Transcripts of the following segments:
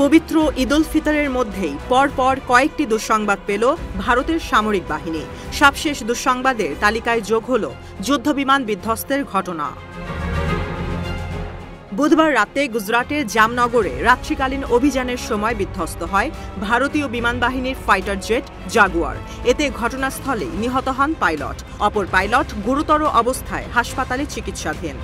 পবিত্র ঈদ উল ফিতরের মধ্যেই পরপর কয়েকটি দুঃসংবাদ পেল ভারতের সামরিক বাহিনী। সবশেষ দুঃসংবাদের তালিকায় যোগ হল যুদ্ধবিমান বিধ্বস্তের ঘটনা। বুধবার রাতে গুজরাটের জামনগরে রাত্রিকালীন অভিযানের সময় বিধ্বস্ত হয় ভারতীয় বিমান বাহিনীর ফাইটার জেট জাগুয়ার। এতে ঘটনাস্থলেই নিহত হন পাইলট। অপর পাইলট গুরুতর অবস্থায় হাসপাতালে চিকিৎসাধীন।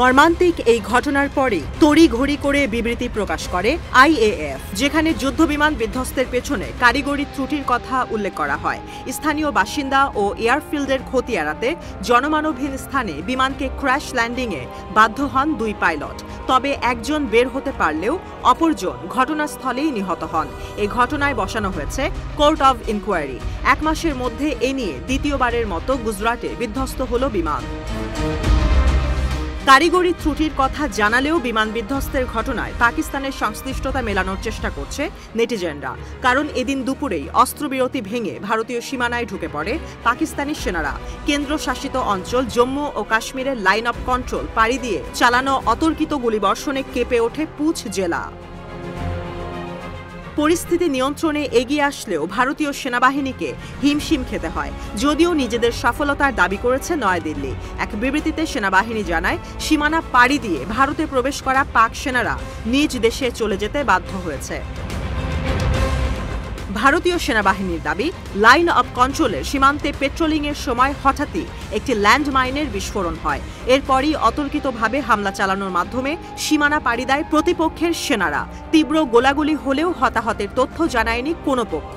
মর্মান্তিক এই ঘটনার পরে তড়িঘড়ি করে বিবৃতি প্রকাশ করে IAF, যেখানে যুদ্ধবিমান বিধ্বস্তের পেছনে কারিগরি ত্রুটির কথা উল্লেখ করা হয়। স্থানীয় বাসিন্দা ও এয়ারফিল্ডের ক্ষতি এড়াতে জনমানবহীন স্থানে বিমানকে ক্র্যাশ ল্যান্ডিংয়ে বাধ্য হন দুই পাইলট। তবে একজন বের হতে পারলেও অপরজন ঘটনাস্থলেই নিহত হন। এই ঘটনায় বসানো হয়েছে কোর্ট অব ইনকোয়ারি। 1 মাসের মধ্যে এ নিয়ে দ্বিতীয়বারের মতো গুজরাটে বিধ্বস্ত হল বিমান। কারিগরি ত্রুটির কথা জানালেও বিমান বিধ্বস্তের ঘটনায় পাকিস্তানের সংশ্লিষ্টতা মেলানোর চেষ্টা করছে নেটিজেনরা। কারণ এদিন দুপুরেই অস্ত্রবিরতি ভেঙে ভারতীয় সীমানায় ঢুকে পড়ে পাকিস্তানি সেনারা। কেন্দ্রশাসিত অঞ্চল জম্মু ও কাশ্মীরের লাইন অফ কন্ট্রোল পাড়ি দিয়ে চালানো অতর্কিত গুলিবর্ষণে কেঁপে ওঠে পুঞ্চ জেলা। পরিস্থিতি নিয়ন্ত্রণে এগিয়ে আসলেও ভারতীয় সেনাবাহিনীকে হিমশিম খেতে হয়। যদিও নিজেদের সফলতার দাবি করেছে নয়াদিল্লি। এক বিবৃতিতে সেনাবাহিনী জানায়, সীমানা পাড়ি দিয়ে ভারতে প্রবেশ করা পাক সেনারা নিজ দেশে চলে যেতে বাধ্য হয়েছে। ভারতীয় সেনাবাহিনীর দাবি, লাইন অব কন্ট্রোলের সীমান্তে পেট্রোলিংয়ের সময় হঠাৎই একটি ল্যান্ডমাইনের বিস্ফোরণ হয়। এরপরই অতর্কিতভাবে হামলা চালানোর মাধ্যমে সীমানা পাড়ি দেয় প্রতিপক্ষের সেনারা। তীব্র গোলাগুলি হলেও হতাহতের তথ্য জানায়নি কোনো পক্ষ।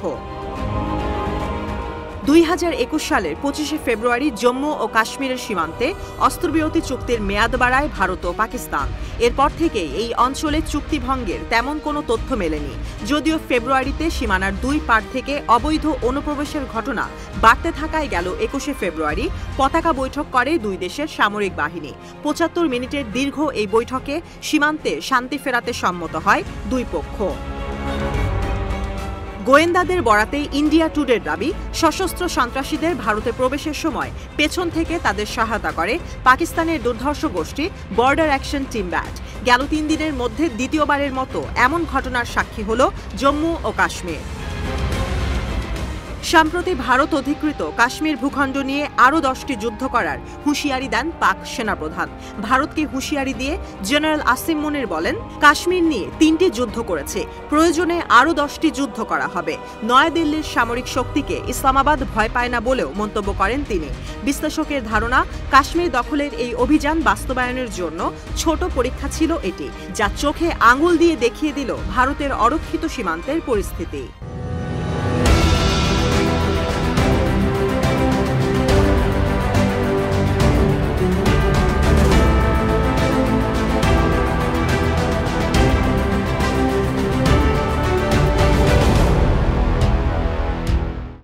2021 সালের 25শে ফেব্রুয়ারি জম্মু ও কাশ্মীরের সীমান্তে অস্ত্রবিরতি চুক্তির মেয়াদ বাড়ায় ভারত ও পাকিস্তান। এরপর থেকেই এই অঞ্চলে চুক্তি ভঙ্গের তেমন কোনো তথ্য মেলেনি। যদিও ফেব্রুয়ারিতে সীমানার দুই পার থেকে অবৈধ অনুপ্রবেশের ঘটনা বাড়তে থাকায় গেল 21শে ফেব্রুয়ারি পতাকা বৈঠক করে দুই দেশের সামরিক বাহিনী। 75 মিনিটের দীর্ঘ এই বৈঠকে সীমান্তে শান্তি ফেরাতে সম্মত হয় দুই পক্ষ। গোয়েন্দাদের বরাতে ইন্ডিয়া টুডের দাবি, সশস্ত্র সন্ত্রাসীদের ভারতে প্রবেশের সময় পেছন থেকে তাদের সহায়তা করে পাকিস্তানের দুর্ধর্ষ গোষ্ঠী বর্ডার অ্যাকশন টিম ব্যাট। গেল 3 দিনের মধ্যে দ্বিতীয়বারের মতো এমন ঘটনার সাক্ষী হল জম্মু ও কাশ্মীর। সম্প্রতি ভারত অধিকৃত কাশ্মীর ভূখণ্ড নিয়ে আরও 10টি যুদ্ধ করার হুঁশিয়ারি দেন পাক সেনাপ্রধান। ভারতকে হুঁশিয়ারি দিয়ে জেনারেল আসিম মুনির বলেন, কাশ্মীর নিয়ে 3টি যুদ্ধ করেছে, প্রয়োজনে আরও 10টি যুদ্ধ করা হবে। নয়াদিল্লির সামরিক শক্তিকে ইসলামাবাদ ভয় পায় না বলেও মন্তব্য করেন তিনি। বিশ্লেষকের ধারণা, কাশ্মীর দখলের এই অভিযান বাস্তবায়নের জন্য ছোট পরীক্ষা ছিল এটি, যা চোখে আঙুল দিয়ে দেখিয়ে দিল ভারতের অরক্ষিত সীমান্তের পরিস্থিতি।